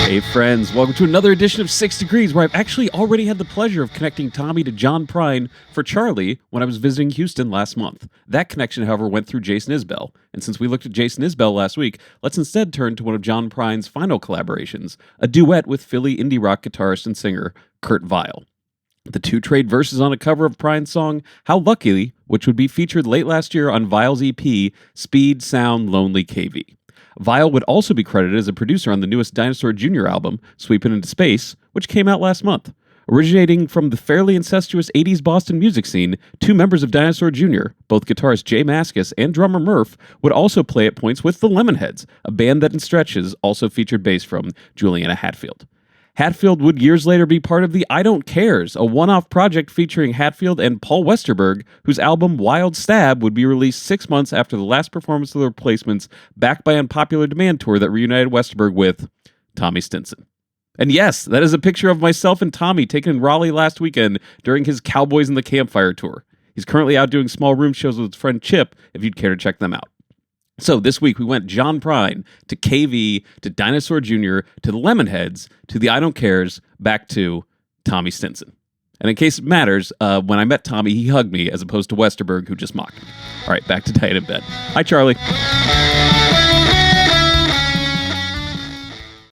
Hey friends, welcome to another edition of 6 Degrees, where I've actually already had the pleasure of connecting Tommy to John Prine for Charlie when I was visiting Houston last month. That connection, however, went through Jason Isbell, and since we looked at Jason Isbell last week, let's instead turn to one of John Prine's final collaborations, a duet with Philly indie rock guitarist and singer Kurt Vile. The two trade verses on a cover of Prine's song How Lucky, which would be featured late last year on Vile's EP, Speed, Sound, Lonely KV. Vile would also be credited as a producer on the newest Dinosaur Jr. album, Sweepin' Into Space, which came out last month. Originating from the fairly incestuous 80s Boston music scene, two members of Dinosaur Jr., both guitarist Jay Mascis and drummer Murph, would also play at points with the Lemonheads, a band that in stretches also featured bass from Juliana Hatfield. Hatfield would years later be part of the I Don't Cares, a one-off project featuring Hatfield and Paul Westerberg, whose album Wild Stab would be released 6 months after the last performance of the Replacements' Back by Unpopular Demand tour that reunited Westerberg with Tommy Stinson. And yes, that is a picture of myself and Tommy taken in Raleigh last weekend during his Cowboys in the Campfire tour. He's currently out doing small room shows with his friend Chip, if you'd care to check them out. So this week we went John Prine to KV, to Dinosaur Jr., to the Lemonheads, to the I Don't Cares, back to Tommy Stinson. And in case it matters, when I met Tommy, he hugged me as opposed to Westerberg, who just mocked me. All right, back to Diet in Bed. Hi, Charlie.